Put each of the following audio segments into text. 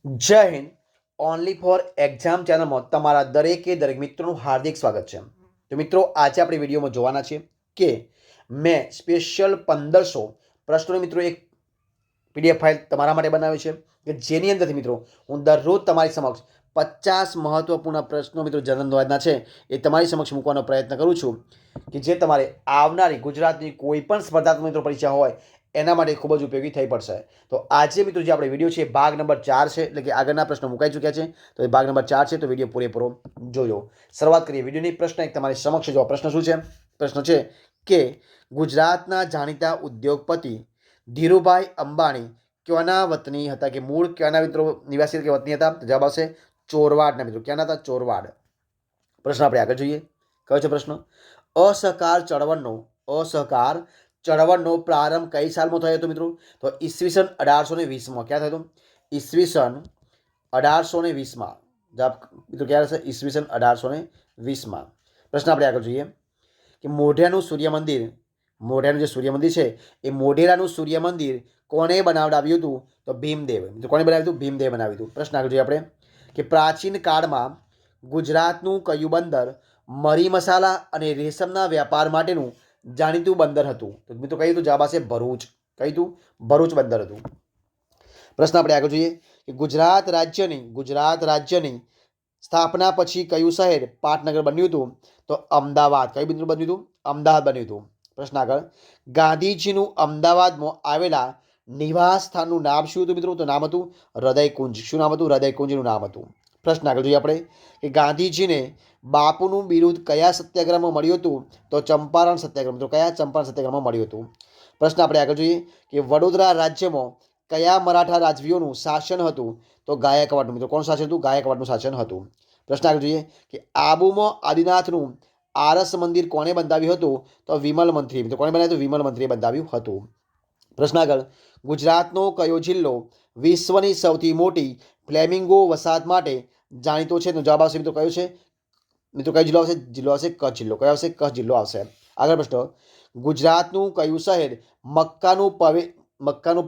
જય Hind. Only for exam ચેનલમાં તમારા દરેક મિત્રોનું હાર્દિક સ્વાગત છે. તો મિત્રો, આજે આપણે વિડીયોમાં જોવાના છે કે મેં સ્પેશિયલ 1500 પ્રશ્નોની મિત્રો એક પીડીએફ ફાઇલ તમારા માટે બનાવી છે કે જેની અંદરથી મિત્રો હું દરરોજ તમારી સમક્ષ 50 મહત્વપૂર્ણ પ્રશ્નો મિત્રો જનરલ નોલેજના છે એ તમારી સમક્ષ મૂકવાનો પ્રયત્ન કરું છું કે જે તમારે આવનારી ગુજરાતની કોઈ પણ સ્પર્ધાત્મક મિત્રો પરીક્ષા હોય એના માટે ખૂબ જ ઉપયોગી થઈ પડશે. તો આજે મિત્રો જે આપણે વિડીયો છે ભાગ નંબર 4 છે, એટલે કે આગળના પ્રશ્નો મુકાઈ ચૂક્યા છે. તો એ ભાગ નંબર 4 છે, તો વિડીયો પૂરેપૂરો જોજો. શરૂઆત કરીએ વિડીયોની. પ્રશ્ન એક તમારી સમક્ષ જો પ્રશ્ન શું છે? પ્રશ્ન છે કે ગુજરાતના જાણીતા ઉદ્યોગપતિ ધીરુભાઈ અંબાણી ક્યાંના વતની હતા, કે મૂળ ક્યાંના મિત્રો નિવાસી કે વતની હતા? તો જવાબ આવશે ચોરવાડના મિત્રો. ક્યાંના હતા? ચોરવાડ. પ્રશ્ન આપણે આગળ જોઈએ. કયો છે પ્રશ્ન? અસહકાર ચળવળનો પ્રારંભ કઈ સાલમાં થયો હતો મિત્રો? તો ઈસવીસન 1820માં. ક્યાં થયો હતો? ઈસવીસન 1820માં. જવાબ મિત્રો ક્યારે હશે? ઈસવીસન 1820માં. પ્રશ્ન આપણે આગળ જોઈએ કે મોઢેરાનું સૂર્ય મંદિર, મોઢેરાનું જે સૂર્ય મંદિર છે એ મોઢેરાનું સૂર્ય મંદિર કોણે બનાવડાવ્યું હતું? તો ભીમદેવ. તો કોણે બનાવ્યું હતું? ભીમદેવ બનાવ્યું હતું. પ્રશ્ન આગળ જોઈએ આપણે કે પ્રાચીન કાળમાં ગુજરાતનું કયું બંદર મરી મસાલા અને રેશમના વ્યાપાર માટેનું જાણીતું બંદર હતું? તો મિત્રો કયું હતું? જવાબ આવશે ભરૂચ. કયું હતું? ભરૂચ બંદર હતું. પ્રશ્ન આપણે આગળ જોઈએ કે ગુજરાત રાજ્યની સ્થાપના પછી કયું શહેર પાટનગર બન્યું હતું? તો અમદાવાદ. કયું બિંદુ બન્યું હતું? અમદાવાદ બન્યું હતું. પ્રશ્ન આગળ ગાંધીજીનું અમદાવાદમાં આવેલા નિવાસ સ્થાનનું નામ શું હતું મિત્રો? તો નામ હતું હૃદયકુંજ. શું નામ હતું? હૃદયકુંજનું નામ હતું. પ્રશ્ન આગળ જોઈએ આપણે કે ગાંધીજીને બાપુનું બિરુદ કયા સત્યાગ્રહમાં મળ્યું હતું? તો ચંપારણ સત્યાગ્રહ. મિત્રો કયા? ચંપારણ સત્યાગ્રહમાં મળ્યું હતું. પ્રશ્ન આપણે આગળ જોઈએ કે વડોદરા રાજ્યમાં કયા મરાઠા રાજવીઓનું શાસન હતું? તો ગાયકવાડનું. મિત્રો કોનું શાસન હતું? ગાયકવાડનું શાસન હતું. પ્રશ્ન આગળ જોઈએ કે આબુમાં આદિનાથનું આરસ મંદિર કોણે બંધાવ્યું હતું? તો વિમલ મંત્રી. મિત્રો કોણે બનાવ્યું હતું? વિમલ મંત્રીએ બંધાવ્યું હતું. પ્રશ્ન આગળ ગુજરાતનો કયો જિલ્લો વિશ્વની સૌથી મોટી ફ્લેમિંગો વસાહત માટે જાણીતો છે? તો જવાબ આવશે મિત્રો કયો છે? મિત્રો કયો જિલ્લો આવશે? જિલ્લો આવશે કચ્છ જિલ્લો. કયો આવશે? કચ્છ જિલ્લો આવશે. આગળ પ્રશ્ન ગુજરાતનું કયું શહેર મક્કાનું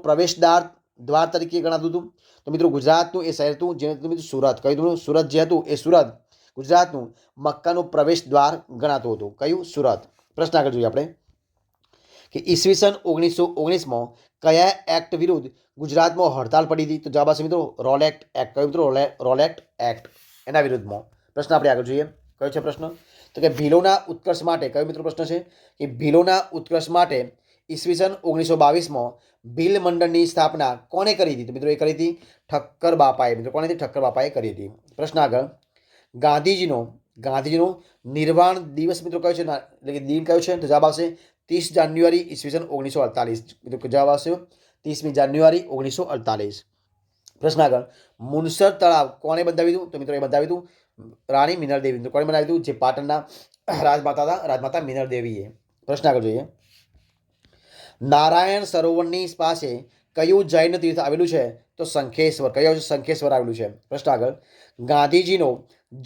દ્વાર તરીકે ગણાતું હતું? તો મિત્રો ગુજરાતનું એ શહેર હતું જેને મિત્રો સુરત. કયું હતું? સુરત જે હતું એ સુરત ગુજરાતનું મક્કાનું પ્રવેશ દ્વાર ગણાતું હતું. કયું? સુરત. પ્રશ્ન આગળ જોઈએ આપણે કે ઈસવીસન 1919માં કયા એક્ટ વિરુદ્ધ ગુજરાતમાં હડતાલ પડી હતી? તો જવાબ આવશે મિત્રો રોલેક્ટ એક્ટ. કયું મિત્રો? Rowlatt act. એના વિરુદ્ધમાં. પ્રશ્ન આપણે આગળ જોઈએ. કયો છે પ્રશ્ન? તો કે ભીલોના ઉત્કર્ષ માટે. કયો મિત્રો પ્રશ્ન છે? કે ભીલોના ઉત્કર્ષ માટે ઈસવીસન 1922માં ભીલ મંડળની સ્થાપના કોણે કરી હતી? તો મિત્રો એ કરી હતી ઠક્કર બાપાએ. મિત્રો કોણે? ઠક્કર બાપાએ કરી હતી. પ્રશ્ન આગળ ગાંધીજીનો નિર્વાણ દિવસ મિત્રો કયો છે? એટલે કે દિન કયો છે? તો જવાબ આવશે 30 જાન્યુઆરી ઈસવીસન 1948. મિત્રો જવાબ આવશે 30મી જાન્યુઆરી 1948. પ્રશ્ન આગળ મુનસર તળાવ કોણે બંધાવ્યું હતું? તો મિત્રો એ બંધાવ્યું હતું રાણી મિનળદેવી. તો કોણે બનાવ્યું હતું? જે પાટણના રાજમાતા હતા, રાજમાતા મિનળદેવીએ. પ્રશ્ન આગળ જોઈએ નારાયણ સરોવરની પાસે કયું જૈન તીર્થ આવેલું છે? તો શંખેશ્વર. કયું? શંખેશ્વર આવેલું છે. પ્રશ્ન આગળ ગાંધીજીનો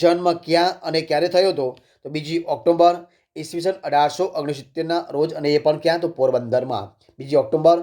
જન્મ ક્યાં અને ક્યારે થયો હતો? તો 2 ઓક્ટોબર ઈસવીસન 1869ના રોજ, અને એ પણ ક્યાં? તો પોરબંદરમાં. 2 ઓક્ટોબર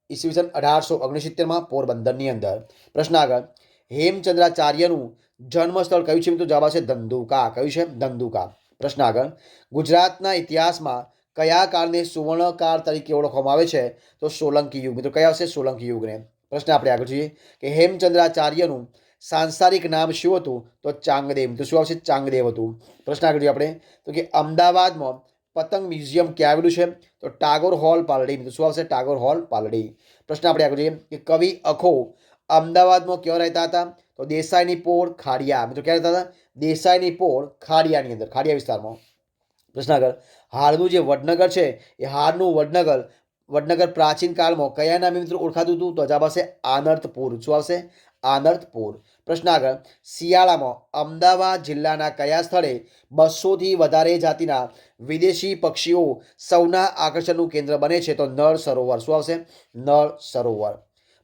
ઈસવીસન 1869માં પોરબંદરની અંદર. પ્રશ્ન આગળ હેમચંદ્રાચાર્યનું જન્મસ્થળ કયું છે? તો જવાબ આવશે ધંધુકા. કયું છે? ધંધુકા. પ્રશ્ન આગળ ગુજરાતના ઇતિહાસમાં કયા કાળને સુવર્ણકાળ તરીકે ઓળખવામાં આવે છે? તો સોલંકી યુગ. મિત્રો કયા આવશે? સોલંકી યુગને. પ્રશ્ન આપણે આગળ જોઈએ કે હેમચંદ્રાચાર્યનું સાંસારિક નામ શું હતું? તો ચાંગદેવ. તો શું આવશે? ચાંગદેવ હતું. પ્રશ્ન આગળ જોઈએ આપણે તો કે અમદાવાદમાં પતંગ મ્યુઝિયમ ક્યાં આવેલું છે? તો ટાગોર હોલ પાલડી. તો શું આવશે? ટાગોર હોલ પાલડી. પ્રશ્ન આપણે આગળ જોઈએ કે કવિ અખો અમદાવાદમાં ક્યાં રહેતા હતા? તો દેસાઈની પોળ ખાડિયા. મિત્રો ક્યાં રહેતા હતા? દેસાઈની પોળ ખાડિયાની અંદર, ખાડિયા વિસ્તારમાં. પ્રશ્ન આગળ હાલનું જે વડનગર છે એ હાલનું વડનગર પ્રાચીન કાળમાં કયા નામે મિત્રો ઓળખાતું હતું? તો જવાબ આવશે આનર્તપુર. શું આવશે? આનર્તપુર. પ્રશ્ન આગળ શિયાળામાં અમદાવાદ જિલ્લાના કયા સ્થળે 200થી વધારે જાતિના વિદેશી પક્ષીઓ સૌના આકર્ષણનું કેન્દ્ર બને છે? તો નળ સરોવર. શું આવશે? નળ સરોવર.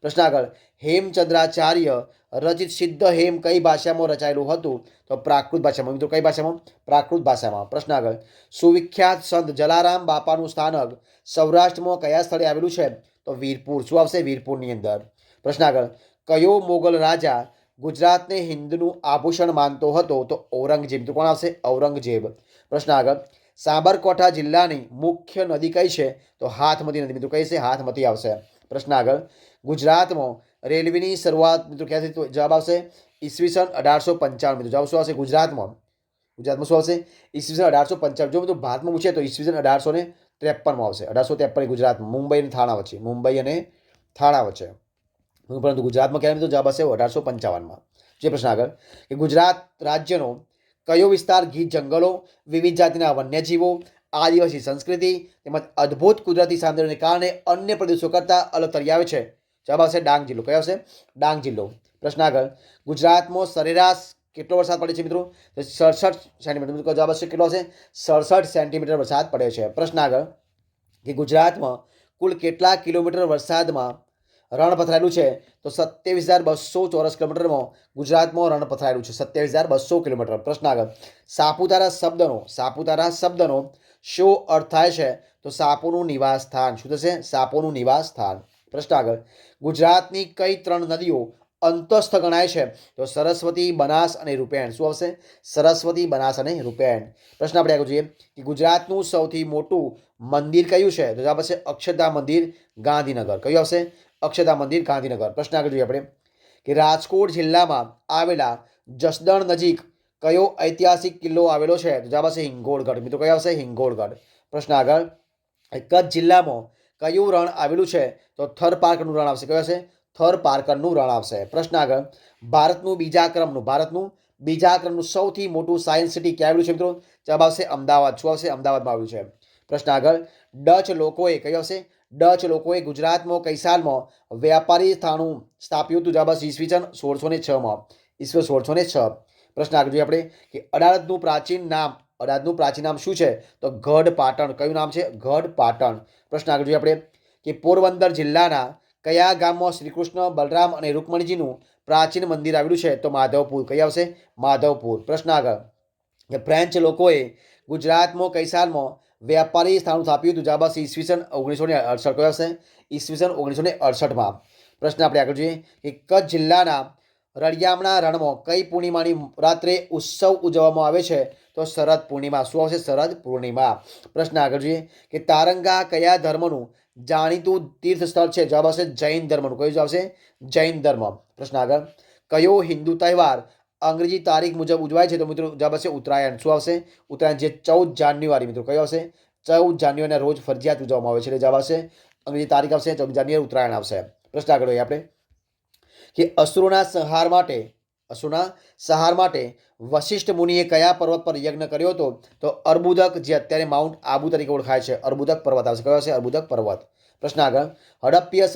પ્રશ્ન આગળ હેમચંદ્રાચાર્ય રચિત સિદ્ધ હેમ કઈ ભાષામાં રચાયેલું હતું? તો પ્રાકૃત ભાષામાં. મિત્રો કઈ ભાષામાં? પ્રાકૃત ભાષામાં. પ્રશ્ન આગળ સુવિખ્યાત સંત જલારામ બાપાનું સ્થાનક સૌરાષ્ટ્રમાં કયા સ્થળે આવેલું છે? તો વીરપુર. શું આવશે? વીરપુરની અંદર. પ્રશ્ન આગળ કયો મોગલ રાજા ગુજરાતને હિન્દનું આભૂષણ માનતો હતો? તો ઔરંગઝેબ. તો કોણ આવશે? ઔરંગઝેબ. પ્રશ્ન આગળ. સાબરકાંઠા જિલ્લાની મુખ્ય નદી કઈ છે? તો હાથમતી નદી. મિત્રો કઈ છે? હાથમતી આવશે. પ્રશ્ન આગળ. ગુજરાતમાં રેલવેની શરૂઆત મિત્રો ક્યાંથી? તો જવાબ આવશે ઈસવીસન 1855. મિત્રો જવાબ શું આવશે? ગુજરાતમાં શું આવશે? ઈસવીસન 1855. જો મિત્રો ભારતમાં પૂછે તો ઈસવીસન 1853 આવશે. 1853 ગુજરાતમાં મુંબઈ અને થાણા વચ્ચે. મુંબઈ અને થાણા વચ્ચે. પરંતુ ગુજરાતમાં ક્યારે? મિત્રો જવાબ હશે 1855. જે પ્રશ્ન આગળ કે ગુજરાત રાજ્યનો કયો વિસ્તાર ગીર જંગલો, વિવિધ જાતિના વન્યજીવો, આદિવાસી સંસ્કૃતિ તેમજ અદ્ભુત કુદરતી સૌંદર્યને કારણે અન્ય પ્રદેશો કરતાં અલગ તરી આવે છે? જવાબ આવશે ડાંગ જિલ્લો. કયો આવશે? ડાંગ જિલ્લો. પ્રશ્ન આગળ. ગુજરાતમાં સરેરાશ કેટલો વરસાદ પડે છે? મિત્રો 67 સેન્ટીમીટર. જવાબ આવશે કેટલો હશે? 67 સેન્ટીમીટર વરસાદ પડે છે. પ્રશ્ન આગળ કે ગુજરાતમાં કુલ કેટલા કિલોમીટર વરસાદમાં રણ પથરાયેલું છે? તો 27,200 ચોરસ કિલોમીટરમાં ગુજરાતમાં રણ પથરાયેલું છે. 27,200 કિલોમીટર. પ્રશ્ન આગળ. સાપુતારા શબ્દનો શું અર્થ થાય છે? તો સાપોનું નિવાસ સ્થાન. શું થશે? સાપોનું નિવાસ સ્થાન. પ્રશ્ન આગળ. ગુજરાતની કઈ 3 નદીઓ અંતસ્થ ગણાય છે? તો સરસ્વતી, બનાસ અને રૂપેણ. શું આવશે? સરસ્વતી, બનાસ અને રૂપેણ. પ્રશ્ન આપણે આગળ જોઈએ કે ગુજરાતનું સૌથી મોટું મંદિર કયું છે? તો જવાબ આવશે અક્ષરધામ મંદિર, ગાંધીનગર. કયું આવશે? અક્ષરધામ મંદિર, ગાંધીનગર. પ્રશ્ન આગળ જોઈએ આપણે કે રાજકોટ જિલ્લામાં આવેલા જસદણ નજીક કયો ઐતિહાસિક કિલ્લો આવેલો છે? તો જવાબ આવશે હિંગોળગઢ. મિત્રો કયો આવશે? હિંગોળગઢ. પ્રશ્ન આગળ. કચ્છ જિલ્લામાં કયું રણ આવેલું છે? તો થરપારકરનું રણ આવશે. કયું આવશે? થરપારકરનું રણ આવશે. પ્રશ્ન આગળ. ભારતનું બીજા ક્રમનું સૌથી મોટું સાયન્સ સિટી ક્યાં આવેલું છે? મિત્રો જવાબ આવશે અમદાવાદ. શું આવશે? અમદાવાદમાં આવેલું છે. પ્રશ્ન આગળ. ડચ લોકોએ કયું આવશે? ડચ લોકોએ ગુજરાતમાં કઈ સાલમાં વ્યાપારી થાણું સ્થાપ્યું હતું? જવાબ આવશે ઈસવીસન 1606માં. ઈસવીસન 1606. પ્રશ્ન આગળ જોઈએ આપણે કે અડાલજનું પ્રાચીન નામ શું છે? તો ગઢ પાટણ. કયું નામ છે? ગઢ પાટણ. પ્રશ્ન આગળ જોઈએ આપણે કે પોરબંદર જિલ્લાના કયા ગામમાં શ્રી કૃષ્ણ, બલરામ અને રૂકમણીજીનું પ્રાચીન મંદિર આવેલું છે? તો માધવપુર. કઈ આવશે? માધવપુર. પ્રશ્ન આગળ કે ફ્રેન્ચ લોકોએ ગુજરાતમાં કઈ સાલમાં વ્યાપારી સ્થાન સ્થાપ્યું હતું? જવાબ આવશે ઈસવીસન 1968. કયો આવશે? ઈસવીસન 1968માં. પ્રશ્ન આપણે આગળ જોઈએ કે કચ્છ જિલ્લાના રળિયામણા રણમાં કઈ પૂર્ણિમાની રાત્રે ઉત્સવ ઉજવવામાં આવે છે? તો શરદ પૂર્ણિમા. શું આવશે? શરદ પૂર્ણિમા. પ્રશ્ન આગળ જોઈએ કે તારંગા કયા ધર્મનું જાણીતું તીર્થ સ્થળ છે? જવાબ આવશે જૈન ધર્મનું. કયું આવશે? જૈન ધર્મ. પ્રશ્ન આગળ. કયો હિન્દુ તહેવાર અંગ્રેજી તારીખ મુજબ ઉજવાય છે? તો મિત્રો જવાબ આવશે ઉત્તરાયણ. શું આવશે? ઉત્તરાયણ, જે 14 જાન્યુઆરી. મિત્રો કયો આવશે? 14 જાન્યુઆરીના રોજ ફરજિયાત ઉજવવામાં આવે છે. એટલે જવાબ આવશે અંગ્રેજી તારીખ આવશે 14 જાન્યુઆરી, ઉત્તરાયણ આવશે. પ્રશ્ન આગળ જોઈએ આપણે કે અસુરોના સંહાર માટે વશિષ્ઠ મુનિએ કયા પર્વત પર યજ્ઞ કર્યો હતો? તો અર્બુદક, જે અત્યારે માઉન્ટ આબુ તરીકે ઓળખાય છે. અર્બુદક પર્વત આવશે. કયો આવશે? અર્બુદક પર્વત. પ્રશ્ન આગળ. હડપ્પીય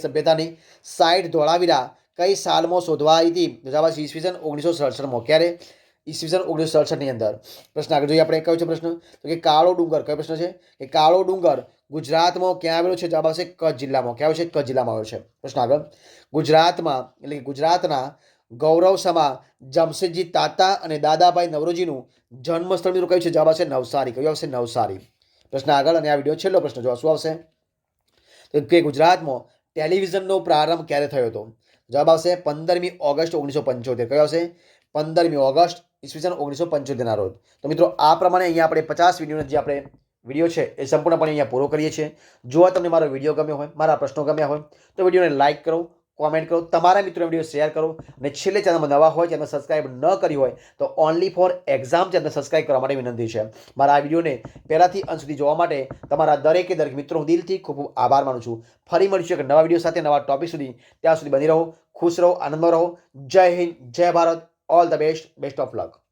સભ્યતાની સાઇટ ધોળાવીરા કઈ સાલમાં શોધવાઈ હતી? જવાબ આવશે ઈસવીસન 1967માં. ક્યારે? ઈસવીસન 1967ની અંદર. પ્રશ્ન આગળ જોઈએ આપણે. કયો છે પ્રશ્ન? તો કે કાળો ડુંગર. કયો પ્રશ્ન છે? કે કાળો ડુંગર ગુજરાતમાં ક્યાં આવેલો છે? જવાબ આવશે કચ્છ જિલ્લામાં. ક્યાં આવશે? કચ્છ જિલ્લામાં આવેલો છે. પ્રશ્ન આગળ. ગુજરાતના ગૌરવસમા જમશેદજી તાતા અને દાદાભાઈ નવરોજીનું જન્મસ્થળ મિત્રો કયું છે? જવાબ આવશે નવસારી. કયું આવશે? નવસારી. પ્રશ્ન આગળ. અને આ વિડીયો છેલ્લો પ્રશ્ન જોવા. શું આવશે? તો કે ગુજરાતમાં ટેલિવિઝનનો પ્રારંભ ક્યારે થયો હતો? જવાબ આવશે 15મી ઓગસ્ટ 1975. કયો આવશે? 15મી ઓગસ્ટ ઈસવીસન 1975ના રોજ. તો મિત્રો આ પ્રમાણે અહીંયા આપણે 50 વિડીયોનો જે આપણે વિડીયો છે એ સંપૂર્ણપણે અહીંયા પૂરો કરીએ છીએ. જો તમને મારો વિડીયો ગમ્યો હોય, મારા પ્રશ્નો ગમ્યા હોય તો વિડીયોને લાઇક કરો, કોમેન્ટ કરો, તમારા મિત્રોને વિડીયો શેર કરો અને છેલ્લે ચેનલમાં નવા હોય, ચેનલ સબસ્ક્રાઇબ ન કરી હોય તો only for exam channel subscribe કરવા માટે વિનંતી છે. મારા આ વિડીયોને પહેલાથી અંત સુધી જોવા માટે તમારા દરેક મિત્રો હું દિલથી ખૂબ ખૂબ આભાર માનું છું. ફરી મળીશું એક નવા વિડીયો સાથે, નવા ટોપિક સુધી. ત્યાં સુધી બની રહો, ખુશ રહો, આનંદમાં રહો. જય હિન્દ, જય Bharat. All the best. Best of luck.